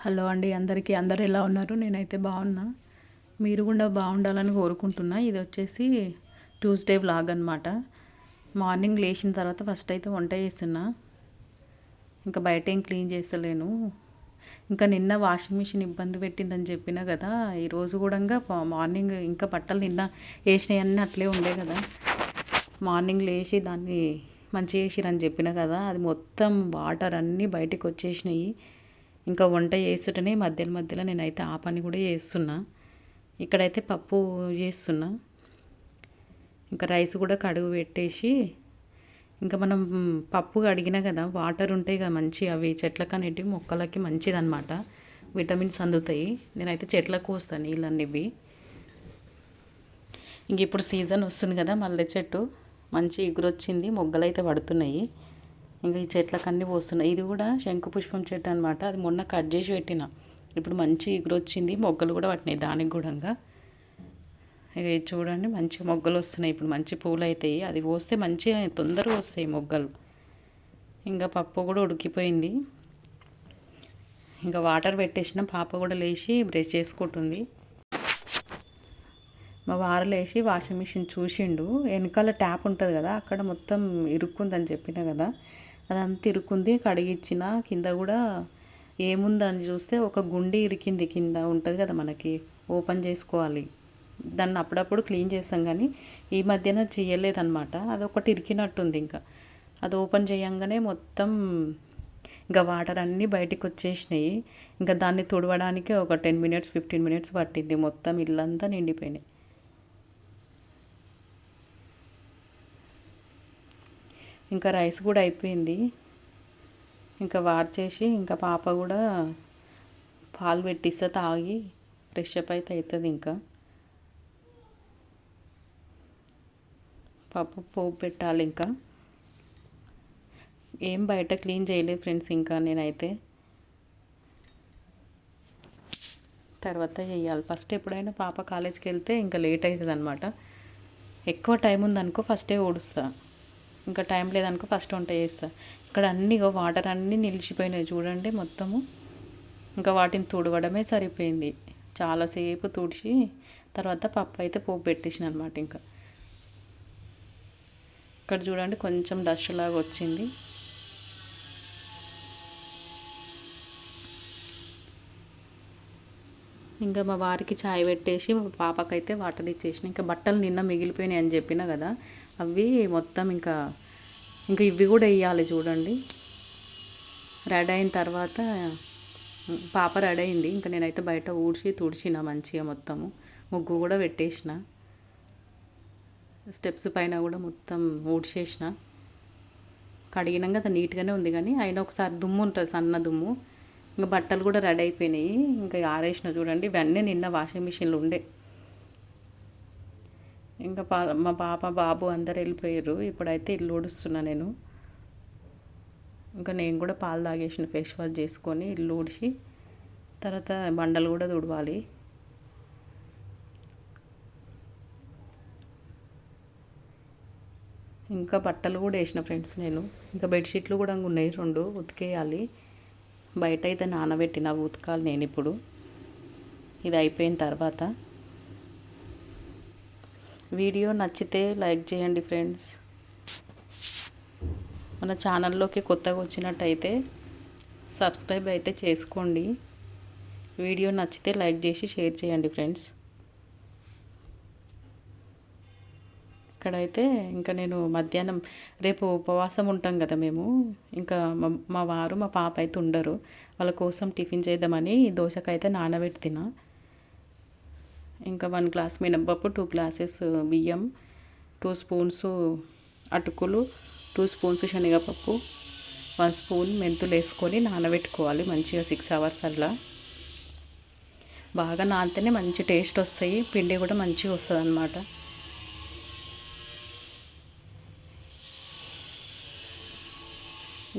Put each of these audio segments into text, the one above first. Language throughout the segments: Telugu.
హలో అండి అందరికీ. అందరు ఎలా ఉన్నారు? నేనైతే బాగున్నా. మీరు కూడా బాగుండాలని కోరుకుంటున్నా. ఇది వచ్చేసి ట్యూస్డే వ్లాగ్ అనమాట. మార్నింగ్ లేచిన తర్వాత ఫస్ట్ అయితే వంట చేస్తున్నా. ఇంకా బయట ఏం క్లీన్ చేస్తలేను. ఇంకా నిన్న వాషింగ్ మిషన్ ఇబ్బంది పెట్టిందని చెప్పినా కదా. ఈరోజు కూడా మార్నింగ్ ఇంకా బట్టలు నిన్న వేసినవన్నీ అట్లే ఉండే కదా. మార్నింగ్ లేచి దాన్ని మంచిగా వేసిరని చెప్పిన కదా. అది మొత్తం వాటర్ అన్నీ బయటికి వచ్చేసినాయి. ఇంకా వంట చేస్తుంటేనే మధ్యలో మధ్యలో నేనైతే ఆ పని కూడా చేస్తున్నా. ఇక్కడైతే పప్పు చేస్తున్నా. ఇంకా రైస్ కూడా కడుగు పెట్టేసి ఇంకా మనం పప్పు కడిగినా కదా వాటర్ ఉంటాయి కదా మంచి, అవి చెట్లకు అనేటివి మొక్కలకి మంచిదన్నమాట. విటమిన్స్ అందుతాయి. నేనైతే చెట్లకు పోస్తాను నీళ్ళన్నీ ఇవి. ఇంక ఇప్పుడు సీజన్ వస్తుంది కదా, మల్లె చెట్టు మంచి ఎగురొచ్చింది, మొగ్గలు అయితే పడుతున్నాయి. ఇంకా ఈ చెట్లకు అన్నీ పోస్తున్నాయి. ఇది కూడా శంకుపుష్పం చెట్టు అనమాట. అది మొన్న కట్ చేసి పెట్టిన. ఇప్పుడు మంచి ఎగురొచ్చింది, మొగ్గలు కూడా పట్టినాయి దానికి కూడా. ఇక చూడండి మంచి మొగ్గలు వస్తున్నాయి. ఇప్పుడు మంచి పూలు అవుతాయి. అది పోస్తే మంచిగా తొందరగా వస్తాయి మొగ్గలు. ఇంకా పప్పు కూడా ఉడికిపోయింది. ఇంకా వాటర్ పెట్టేసిన. పాప కూడా లేచి బ్రష్ చేసుకుంటుంది. మా వారు లేచి వాషింగ్ మిషన్ చూసిండు. వెనకాల ట్యాప్ ఉంటుంది కదా, అక్కడ మొత్తం ఇరుక్కుందని చెప్పిన కదా. అదంతా ఇరుక్కుంది. కడిగిచ్చిన. కింద కూడా ఏముందని చూస్తే ఒక గుండి ఇరికింది. కింద ఉంటుంది కదా మనకి, ఓపెన్ చేసుకోవాలి. దాన్ని అప్పుడప్పుడు క్లీన్ చేస్తాం కానీ ఈ మధ్యన చేయలేదన్నమాట. అదొకటి ఇరికినట్టుంది. ఇంకా అది ఓపెన్ చేయంగానే మొత్తం ఇంకా వాటర్ అన్నీ బయటికి వచ్చేసినాయి. ఇంకా దాన్ని తుడవడానికి ఒక 10 మినిట్స్ 15 మినిట్స్ పట్టింది. మొత్తం ఇల్లంతా నిండిపోయినాయి. ఇంకా రైస్ కూడా అయిపోయింది. ఇంకా వార్చేసి ఇంకా పాప కూడా పాలు పెట్టిస్తే తాగి ఫ్రెష్ అప్ అయితే అవుతుంది. ఇంకా పప్పు పోపు పెట్టాలి. ఇంకా ఏం బయట క్లీన్ చేయలేదు ఫ్రెండ్స్. ఇంకా నేనైతే తర్వాత చేయాలి. ఫస్ట్ ఎప్పుడైనా పాప కాలేజ్కి వెళ్తే ఇంకా లేట్ అవుతుంది అనమాట. ఎక్కువ టైం ఉందనుకో ఫస్టే ఊడుస్తా. ఇంకా టైం లేదనుకో ఫస్ట్ వంట చేస్తా. ఇక్కడ అన్నీ వాటర్ అన్నీ నిలిచిపోయినాయి చూడండి మొత్తము. ఇంకా వాటిని తుడవడమే సరిపోయింది. చాలాసేపు తుడిచి తర్వాత పప్పు అయితే పోపు పెట్టేసిన అనమాట. ఇంకా ఇక్కడ చూడండి కొంచెం డస్ట్ లాగా వచ్చింది. ఇంకా మా వారికి చాయ్ పెట్టేసి మా పాపకైతే వాటర్ ఇచ్చేసిన. ఇంకా బట్టలు నిన్న మిగిలిపోయినాయి అని చెప్పిన కదా, అవి మొత్తం ఇంకా ఇవి కూడా వేయాలి. చూడండి రెడీ అయిన తర్వాత పాప రెడీ అయింది. ఇంకా నేనైతే బయట ఊడ్చి తుడిచిన మంచిగా మొత్తము. ముగ్గు కూడా పెట్టేసిన. స్టెప్స్ పైన కూడా మొత్తం ఊడ్చేసిన. కడిగినాక అది నీట్గానే ఉంది కానీ అయినా ఒకసారి దుమ్ము ఉంటుంది, సన్న దుమ్ము. ఇంకా బట్టలు కూడా రెడీ అయిపోయినాయి. ఇంకా ఆరేసిన. చూడండి ఇవన్నీ నిన్న వాషింగ్ మిషన్లో ఉండే. ఇంకా మా పాప బాబు అందరు వెళ్ళిపోయారు. ఇప్పుడైతే ఇల్లు ఊడుస్తున్నా నేను. ఇంకా నేను కూడా పాలు తాగేసిన, ఫేస్ వాష్ చేసుకొని ఇల్లు ఊడ్చి తర్వాత బండలు కూడా తుడవాలి. ఇంకా బట్టలు కూడా వేసిన ఫ్రెండ్స్ నేను. ఇంకా బెడ్షీట్లు కూడా ఉన్నాయి 2 ఉతికేయాలి. బయట అయితే నానబెట్టిన, ఉతకాలి నేను ఇప్పుడు. ఇది అయిపోయిన తర్వాత. వీడియో నచ్చితే లైక్ చేయండి ఫ్రెండ్స్. మన ఛానల్లోకి కొత్తగా వచ్చినట్టయితే సబ్స్క్రైబ్ అయితే చేసుకోండి. వీడియో నచ్చితే లైక్ చేసి షేర్ చేయండి ఫ్రెండ్స్. ఇక్కడైతే ఇంకా నేను మధ్యాహ్నం రేపు ఉపవాసం ఉంటాం కదా మేము. ఇంకా మా వారు మా పాప అయితే ఉండరు. వాళ్ళ కోసం టిఫిన్ చేద్దామని దోశకైతే నానబెట్టిన. ఇంకా 1 గ్లాస్ మినపప్పు, 2 గ్లాసెస్ బియ్యం, 2 స్పూన్స్ అటుకులు, 2 స్పూన్స్ శనగపప్పు, 1 స్పూన్ మెంతులు వేసుకొని నానబెట్టుకోవాలి మంచిగా 6 అవర్స్ అలా. బాగా నానితేనే మంచి టేస్ట్ వస్తాయి. పిండి కూడా మంచిగా వస్తుంది అన్నమాట.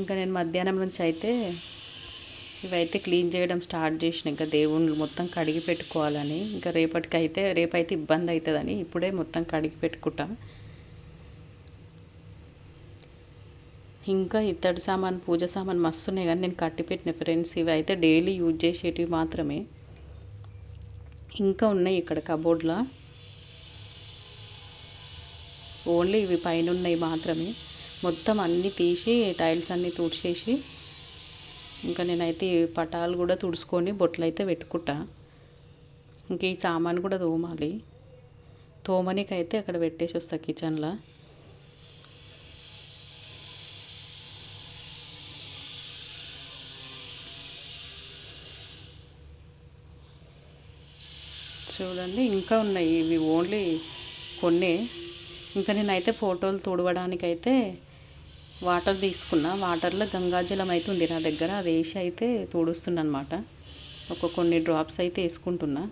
ఇంకా నేను మధ్యాహ్నం నుంచి అయితే ఇవైతే క్లీన్ చేయడం స్టార్ట్ చేసిన. ఇంకా దేవుళ్ళు మొత్తం కడిగి పెట్టుకోవాలని. ఇంకా రేపైతే ఇబ్బంది అవుతుందని ఇప్పుడే మొత్తం కడిగి పెట్టుకుంటా. ఇంకా ఇత్తడి సామాన్ పూజ సామాన్ మస్తు ఉన్నాయి కానీ నేను కట్టి పెట్టిన ఫ్రెండ్స్. ఇవి అయితే డైలీ యూజ్ చేసేటివి మాత్రమే. ఇంకా ఉన్నాయి ఇక్కడ కబోర్డ్లో. ఓన్లీ ఇవి పైన ఉన్నాయి మాత్రమే. మొత్తం అన్నీ తీసి టైల్స్ అన్నీ తుడిచేసి ఇంకా నేనైతే పటాలు కూడా తుడుచుకొని బొట్లు అయితే పెట్టుకుంటా. ఇంక ఈ సామాన్ కూడా తోమాలి. తోమనికైతే అక్కడ పెట్టేసి వస్తా కిచెన్లో. చూడండి ఇంకా ఉన్నాయి. ఇవి ఓన్లీ కొన్ని. ఇంకా నేనైతే ఫోటోలు తుడవడానికైతే వాటర్ తీసుకున్నా. వాటర్లో గంగాజలం అయితే ఉంది నా దగ్గర. అది వేసి అయితే తుడుస్తున్నా అనమాట. కొన్ని డ్రాప్స్ అయితే వేసుకుంటున్నా.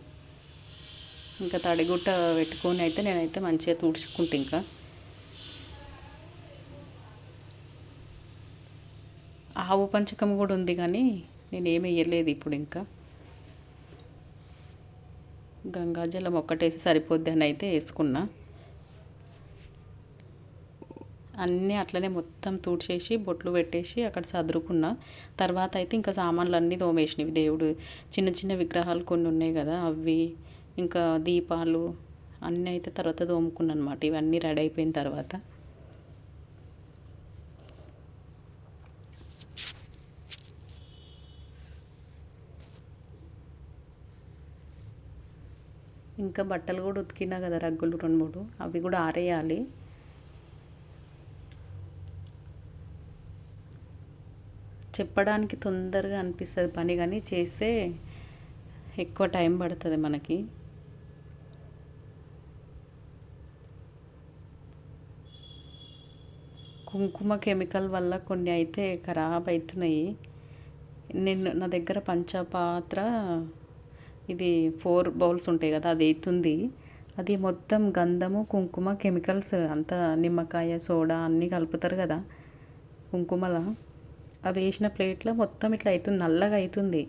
ఇంకా తడిగుట్ట పెట్టుకొని అయితే నేనైతే మంచిగా తుడుచుకుంటా. ఇంకా ఆవు పంచకం కూడా ఉంది కానీ నేనేమి వేయలేదు ఇప్పుడు. ఇంకా గంగాజలం ఒక్కటేసి సరిపోద్ది అని అయితే వేసుకున్నా. అన్నీ అట్లనే మొత్తం తుడిచేసి బొట్లు పెట్టేసి అక్కడ సదురుకున్నా. తర్వాత అయితే ఇంకా సామాన్లు అన్నీ తోమేసినవి. దేవుడు చిన్న చిన్న విగ్రహాలు కొన్ని ఉన్నాయి కదా, అవి ఇంకా దీపాలు అన్నీ అయితే తర్వాత తోముకున్నా అనమాట. ఇవన్నీ రెడీ అయిపోయిన తర్వాత ఇంకా బట్టలు కూడా ఉతికినా కదా, రగ్గులు 2-3 అవి కూడా ఆరేయాలి. చెప్పడానికి తొందరగా అనిపిస్తుంది పని, కానీ చేస్తే ఎక్కువ టైం పడుతుంది మనకి. కుంకుమ కెమికల్ వల్ల కొన్ని అయితే ఖరాబ్ అవుతున్నాయి. నా దగ్గర పంచపాత్ర ఇది 4 బౌల్స్ ఉంటాయి కదా, అది అవుతుంది. అది మొత్తం గంధము కుంకుమ కెమికల్స్ అంతా, నిమ్మకాయ సోడా అన్నీ కలుపుతారు కదా కుంకుమల. అది వేసిన ప్లేట్లో మొత్తం ఇట్లా అవుతుంది, నల్లగా అవుతుంది.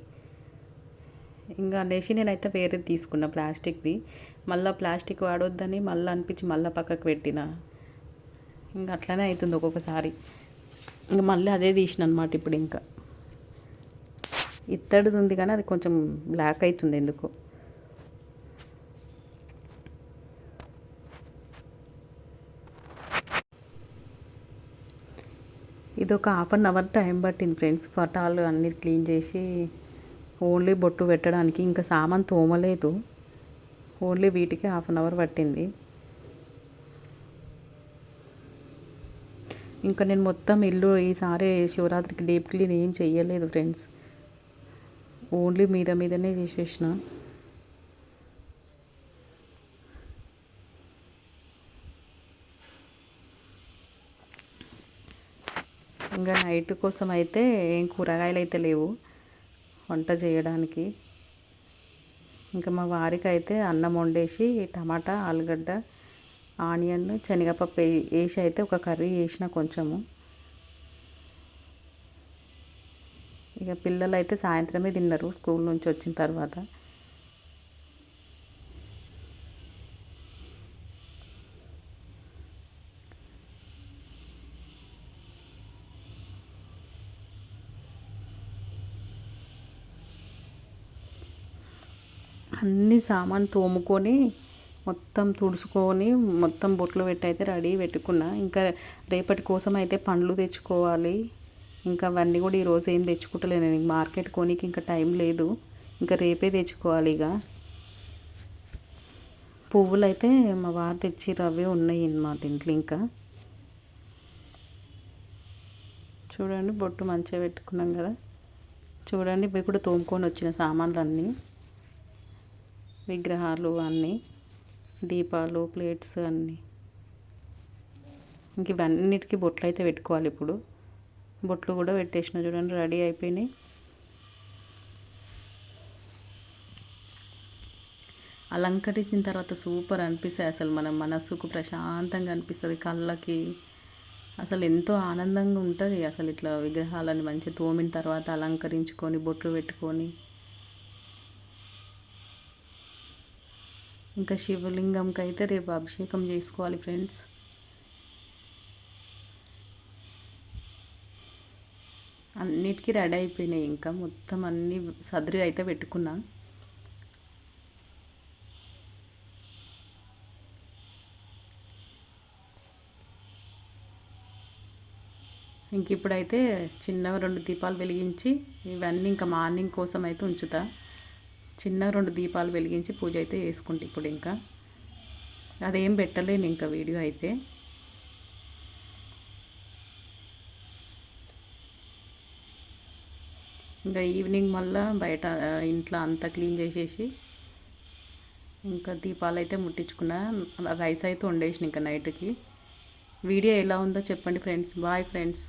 ఇంకా అనేసి నేనైతే వేరేది తీసుకున్నా ప్లాస్టిక్ది. మళ్ళీ ప్లాస్టిక్ వాడొద్దని మళ్ళీ అనిపించి మళ్ళీ పక్కకు పెట్టిన. ఇంకా అట్లనే అవుతుంది ఒక్కొక్కసారి. ఇంకా మళ్ళీ అదే తీసిన అనమాట. ఇప్పుడు ఇంకా ఇత్తడిది ఉంది కానీ అది కొంచెం బ్లాక్ అవుతుంది ఎందుకు. ఇది ఒక 1/2 అవర్ టైం పట్టింది ఫ్రెండ్స్. పటాలు అన్నీ క్లీన్ చేసి ఓన్లీ బొట్టు పెట్టడానికి. ఇంకా సామాన్ తోమలేదు, ఓన్లీ వీటికి 1/2 అవర్ పట్టింది. ఇంకా నేను మొత్తం ఇల్లు ఈసారి శివరాత్రికి డీప్ క్లీన్ ఏం చెయ్యలేదు ఫ్రెండ్స్. ఓన్లీ మీదనే చేసేసిన. ఇంకా నైట్ కోసం అయితే ఏం కూరగాయలు అయితే లేవు వంట చేయడానికి. ఇంకా మా వారికి అయితే అన్నం వండేసి టమాటా, ఆలుగడ్డ, ఆనియన్, శనగపప్పు వేసి అయితే ఒక కర్రీ చేసిన కొంచెము. ఇక పిల్లలు అయితే సాయంత్రమే తిన్నారు స్కూల్ నుంచి వచ్చిన తర్వాత. అన్ని సామాన్ తోముకొని మొత్తం తుడుచుకొని మొత్తం బొట్లు పెట్టి అయితే రెడీ పెట్టుకున్నా. ఇంకా రేపటి కోసం అయితే పండ్లు తెచ్చుకోవాలి. ఇంకా అవన్నీ కూడా ఈరోజు ఏం తెచ్చుకుంటలేను నేను. మార్కెట్ కొనికి ఇంకా టైం లేదు, ఇంకా రేపే తెచ్చుకోవాలి. ఇక పువ్వులు అయితే మా వారు తెచ్చిర్రు, అవే ఉన్నాయి అన్నమాట ఇంట్లో. ఇంకా చూడండి బొట్టు మంచిగా పెట్టుకున్నాం కదా. చూడండి ఇవి కూడా తోముకొని వచ్చిన సామాన్లు అన్నీ, విగ్రహాలు అన్నీ, దీపాలు, ప్లేట్స్ అన్నీ. ఇంక ఇవన్నిటికీ బొట్లు అయితే పెట్టుకోవాలి. ఇప్పుడు బొట్లు కూడా పెట్టేసిన చూడండి, రెడీ అయిపోయినాయి. అలంకరించిన తర్వాత సూపర్ అనిపిస్తాయి అసలు. మన మనసుకు ప్రశాంతంగా అనిపిస్తుంది, కళ్ళకి అసలు ఎంతో ఆనందంగా ఉంటుంది. అసలు ఇట్లా విగ్రహాలను మంచిగా తోమిన తర్వాత అలంకరించుకొని బొట్లు పెట్టుకొని. ఇంకా శివలింగంకి అయితే రేపు అభిషేకం చేసుకోవాలి ఫ్రెండ్స్. అన్నిటికీ రెడీ అయిపోయినాయి. ఇంకా మొత్తం అన్నీ సదిరి అయితే పెట్టుకున్నా. ఇంక ఇప్పుడైతే చిన్నగా 2 దీపాలు వెలిగించి ఇవన్నీ ఇంకా మార్నింగ్ కోసం అయితే ఉంచుతా. చిన్న 2 దీపాలు వెలిగించి పూజ అయితే చేసుకుంటా. ఇప్పుడు ఇంకా అదేం పెట్టలేను ఇంకా వీడియో అయితే. ఇంకా ఈవినింగ్ మళ్ళీ బయట ఇంట్లో అంతా క్లీన్ చేసేసి ఇంకా దీపాలు అయితే ముట్టించుకున్నా. రైస్ అయితే వండేసిన ఇంకా నైట్కి. వీడియో ఎలా ఉందో చెప్పండి ఫ్రెండ్స్. Bye friends.